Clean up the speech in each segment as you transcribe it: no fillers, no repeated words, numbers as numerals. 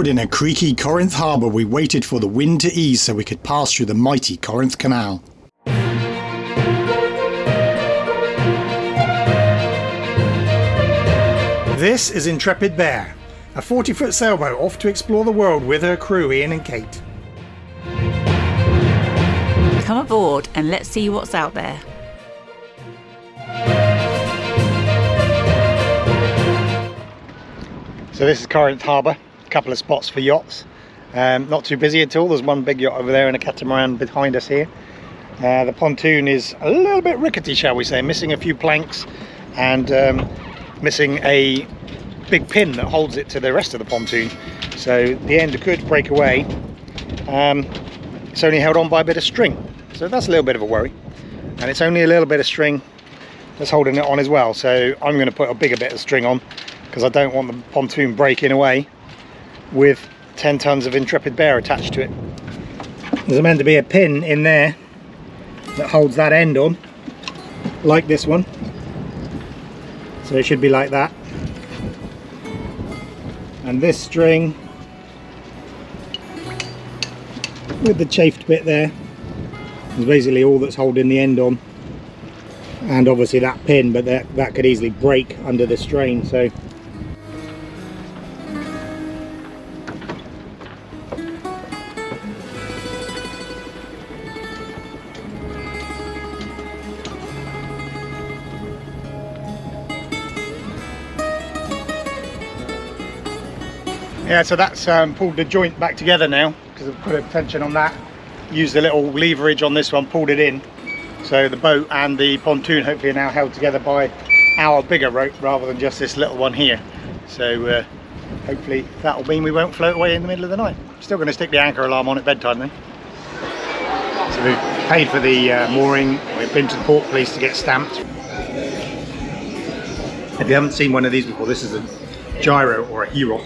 Moored in a creaky Corinth Harbor, we waited for the wind to ease so we could pass through the mighty Corinth Canal. This is Intrepid Bear, a 40-foot sailboat off to explore the world with her crew Ian and Kate. Come aboard and let's see what's out there. So this is Corinth Harbor, a couple of spots for yachts. Not too busy at all. There's one big yacht over there and a catamaran behind us here. The pontoon is a little bit rickety, shall we say, missing a few planks and missing a big pin that holds it to the rest of the pontoon. So the end could break away. It's only held on by a bit of string. So that's a little bit of a worry. And it's only a little bit of string that's holding it on as well. So I'm going to put a bigger bit of string on, because I don't want the pontoon breaking away with 10 tons of Intrepid Bear attached to it. There's meant to be a pin in there that holds that end on, like this one. So it should be like that. And this string with the chafed bit there is basically all that's holding the end on. And obviously that pin, but that could easily break under the strain. So yeah, so that's pulled the joint back together now, because I've put a tension on that, used a little leverage on this one, pulled it in. So the boat and the pontoon hopefully are now held together by our bigger rope rather than just this little one here. So hopefully that'll mean we won't float away in the middle of the night. Still going to stick the anchor alarm on at bedtime though. So we've paid for the mooring, we've been to the port police to get stamped. If you haven't seen one of these before, this is a gyro or a gyro.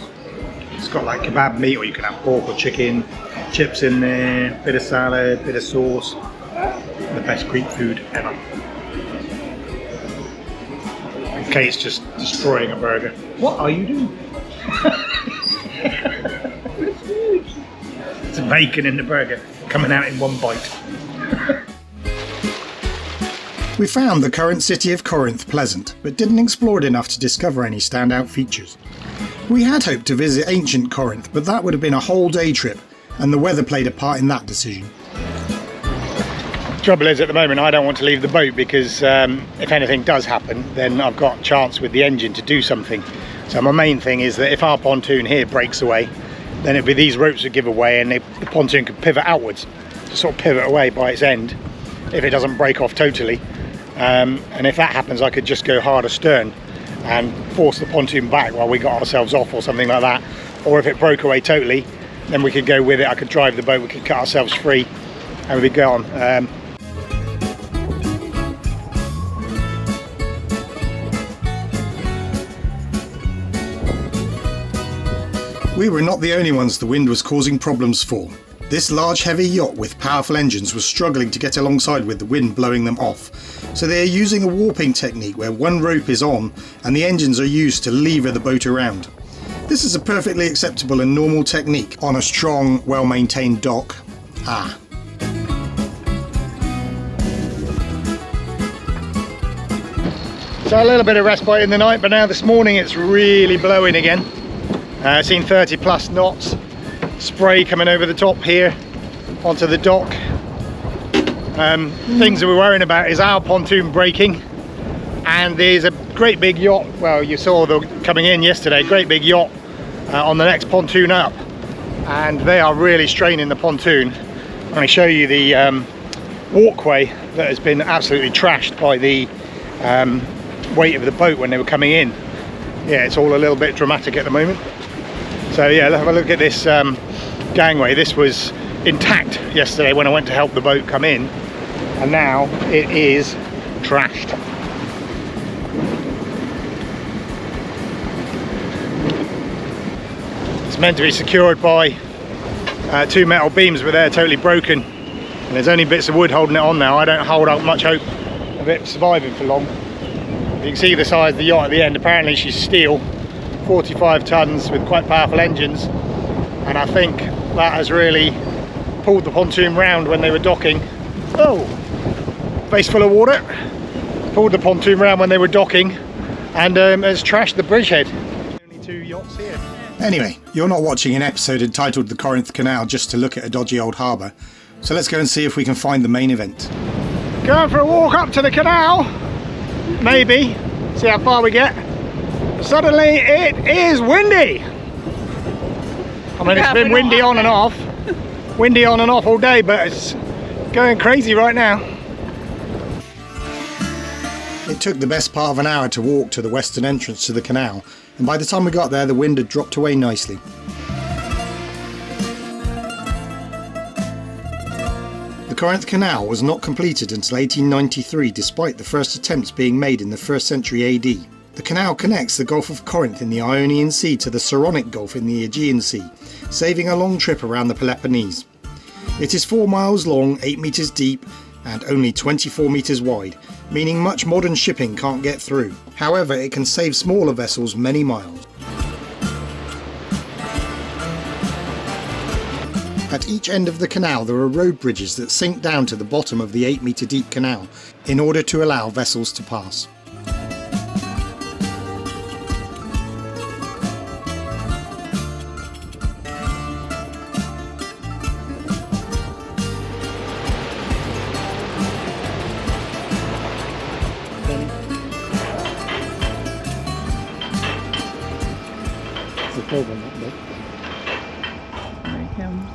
It's got like kebab meat, or you can have pork or chicken, chips in there, bit of salad, bit of sauce. The best Greek food ever. Kate's just destroying a burger. What are you doing? It's bacon in the burger, coming out in one bite. We found the current city of Corinth pleasant, but didn't explore it enough to discover any standout features. We had hoped to visit ancient Corinth, but that would have been a whole day trip, and the weather played a part in that decision. Trouble is, at the moment I don't want to leave the boat, because if anything does happen, then I've got a chance with the engine to do something. So my main thing is that if our pontoon here breaks away, then it'd be these ropes would give away and the pontoon could pivot outwards, to sort of pivot away by its end, if it doesn't break off totally. And if that happens, I could just go hard astern and force the pontoon back while we got ourselves off or something like that. Or if it broke away totally, then we could go with it. I could drive the boat, we could cut ourselves free and we'd be gone. We were not the only ones the wind was causing problems for. This large heavy yacht with powerful engines was struggling to get alongside with the wind blowing them off. So they are using a warping technique where one rope is on and the engines are used to lever the boat around. This is a perfectly acceptable and normal technique on a strong, well-maintained dock. So a little bit of respite in the night, but now this morning it's really blowing again. Seen 30 plus knots. Spray coming over the top here onto the dock. Things that we're worrying about is our pontoon breaking, and there's a great big yacht, well, you saw the coming in yesterday, great big yacht on the next pontoon up, and they are really straining the pontoon. I'm going to show you the walkway that has been absolutely trashed by the weight of the boat when they were coming in. Yeah, it's all a little bit dramatic at the moment. So yeah, let's have a look at this gangway. This was intact yesterday when I went to help the boat come in, and now it is trashed. It's meant to be secured by two metal beams, but they're totally broken, and there's only bits of wood holding it on now. I don't hold out much hope of it surviving for long. You can see the size of the yacht at the end. Apparently she's steel, 45 tons with quite powerful engines, and I think that has really pulled the pontoon round when they were docking. Oh, face full of water. Pulled the pontoon round when they were docking, and has trashed the bridgehead. Only 2 yachts here. Anyway, you're not watching an episode entitled The Corinth Canal just to look at a dodgy old harbour, so let's go and see if we can find the main event. Going for a walk up to the canal, maybe, see how far we get. Suddenly it is windy. I mean, it's been windy on and off. Windy on and off all day, but it's going crazy right now. It took the best part of an hour to walk to the western entrance to the canal, and by the time we got there the wind had dropped away nicely. The Corinth Canal was not completed until 1893, despite the first attempts being made in the 1st century AD. The canal connects the Gulf of Corinth in the Ionian Sea to the Saronic Gulf in the Aegean Sea, saving a long trip around the Peloponnese. It is 4 miles long, 8 metres deep and only 24 metres wide, meaning much modern shipping can't get through. However, it can save smaller vessels many miles. At each end of the canal there are road bridges that sink down to the bottom of the 8 metre deep canal in order to allow vessels to pass. There he comes.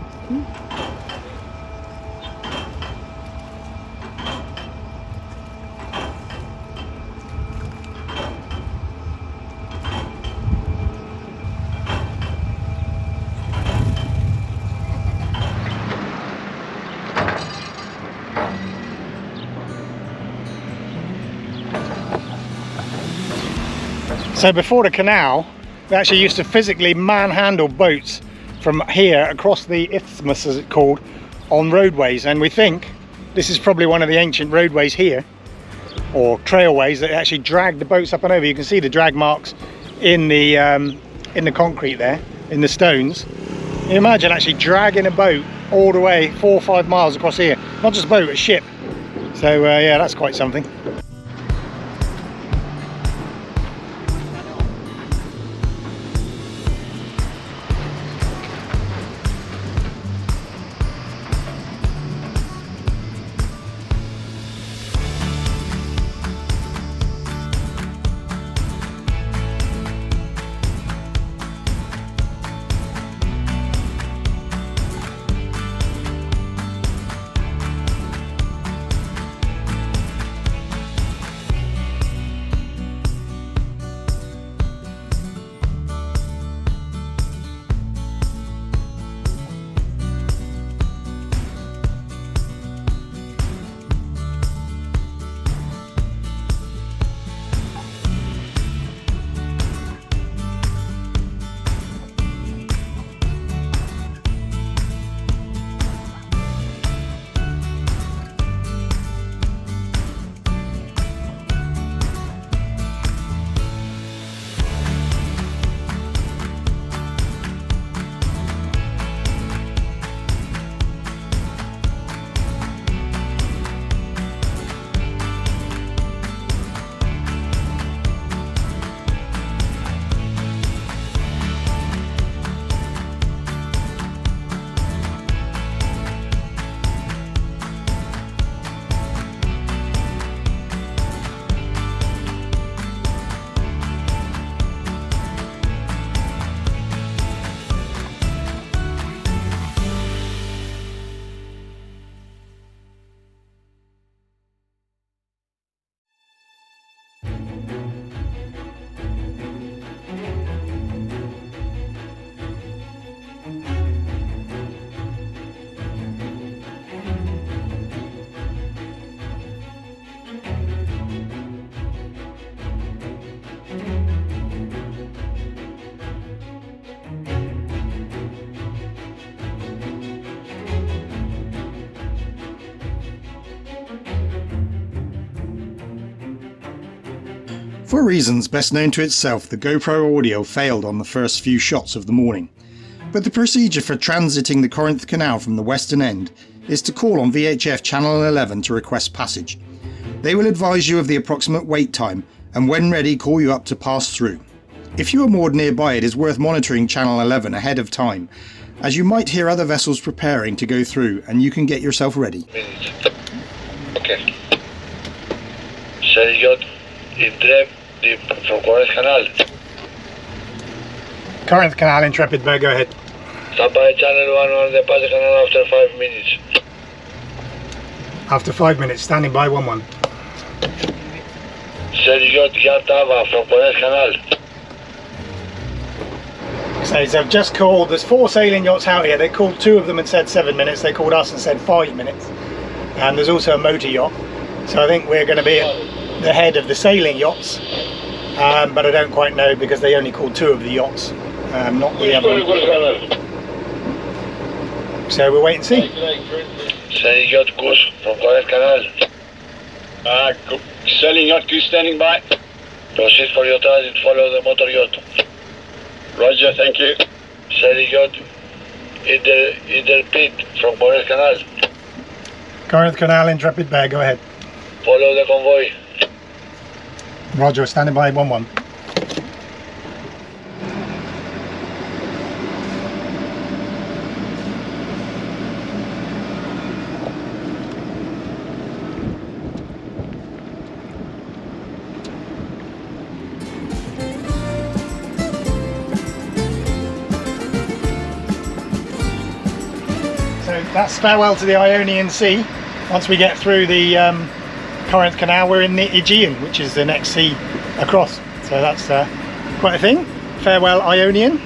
So before the canal, we actually used to physically manhandle boats from here across the isthmus, as it's called, on roadways, and we think this is probably one of the ancient roadways here, or trailways, that actually drag the boats up and over. You can see the drag marks in the concrete there, in the stones. Can you imagine actually dragging a boat all the way 4 or 5 miles across here? Not just a boat, a ship. So yeah, that's quite something. For reasons best known to itself, the GoPro audio failed on the first few shots of the morning. But the procedure for transiting the Corinth Canal from the western end is to call on VHF Channel 11 to request passage. They will advise you of the approximate wait time and when ready call you up to pass through. If you are moored nearby, it is worth monitoring Channel 11 ahead of time, as you might hear other vessels preparing to go through and you can get yourself ready. Okay. Sailboat in Drev from Corinth Canal. Corinth Canal, Intrepid Bay, go ahead. Stand by Channel 1 on the Pacific Canal after 5 minutes. After 5 minutes, standing by 1-1. Sailboat Yatava from Corinth Canal. So they've just called, there's 4 sailing yachts out here. They called 2 of them and said 7 minutes. They called us and said 5 minutes. And there's also a motor yacht. So I think we're going to be at the head of the sailing yachts. But I don't quite know because they only called 2 of the yachts, not the other one. So we'll wait and see. Sailing yacht Goose from Corinth Canal. Sailing yacht Goose standing by. Proceed for your transit, follow the motor yacht. Roger, thank you. Sailing yacht Intrepid from Corinth Canal. Corinth Canal, Intrepid Bay, go ahead. Follow the convoy. Roger, standing by 1-1. So that's farewell to the Ionian Sea. Once we get through the Corinth Canal, we're in the Aegean, which is the next sea across. So that's quite a thing. Farewell Ionian.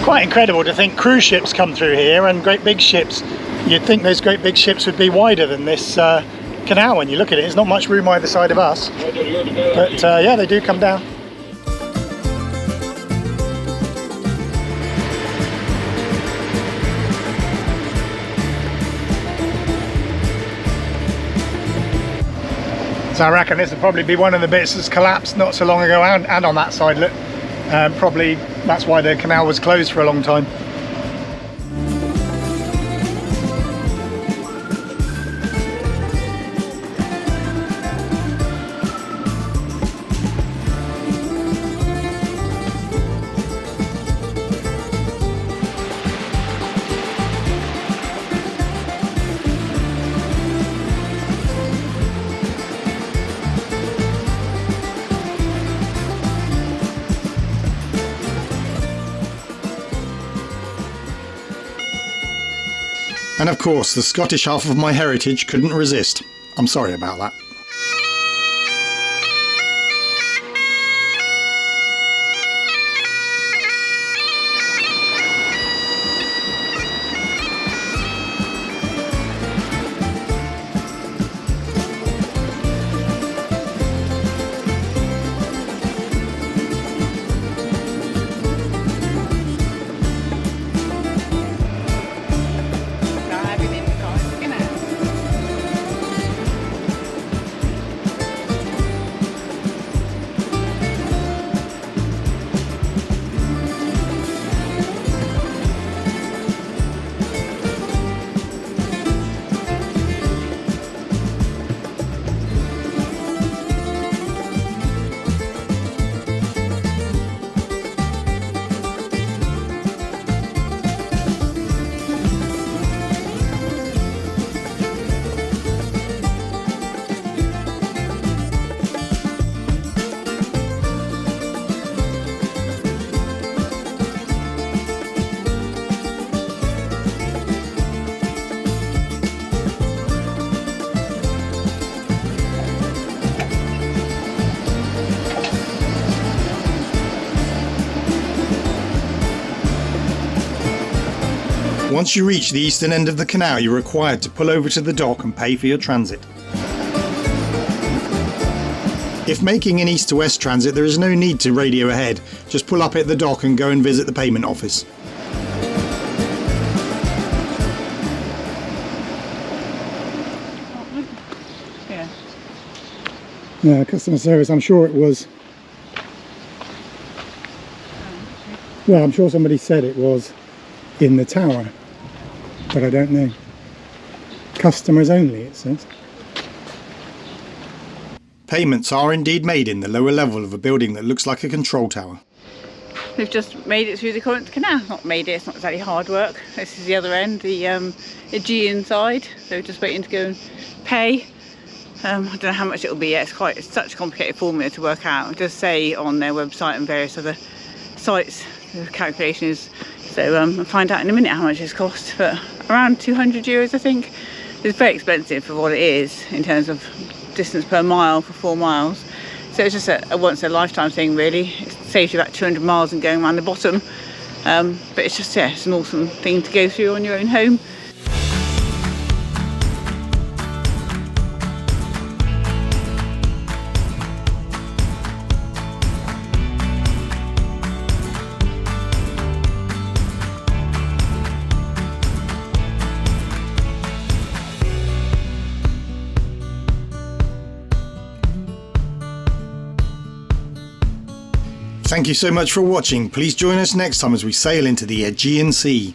Quite incredible to think cruise ships come through here and great big ships. You'd think those great big ships would be wider than this canal. When you look at it, there's not much room either side of us, but yeah, they do come down. So I reckon this will probably be one of the bits that's collapsed not so long ago, and on that side, look, probably that's why the canal was closed for a long time. And of course, the Scottish half of my heritage couldn't resist. I'm sorry about that. Once you reach the eastern end of the canal, you're required to pull over to the dock and pay for your transit. If making an east to west transit, there is no need to radio ahead. Just pull up at the dock and go and visit the payment office. Yeah, customer service, I'm sure it was. Well, I'm sure somebody said it was in the tower, but I don't know. Customers only, it says. Payments are indeed made in the lower level of a building that looks like a control tower. We've just made it through the Corinth Canal. Not made it, it's not exactly hard work. This is the other end, the Aegean side. So we're just waiting to go and pay. I don't know how much it'll be yet. It's such a complicated formula to work out. It does say on their website and various other sites the calculation is. So I'll find out in a minute how much it's cost. But around €200, I think. It's very expensive for what it is in terms of distance per mile for 4 miles. So it's just a once in a lifetime thing, really. It saves you about 200 miles and going around the bottom. But it's just, yeah, it's an awesome thing to go through on your own home. Thank you so much for watching. Please join us next time as we sail into the Aegean Sea.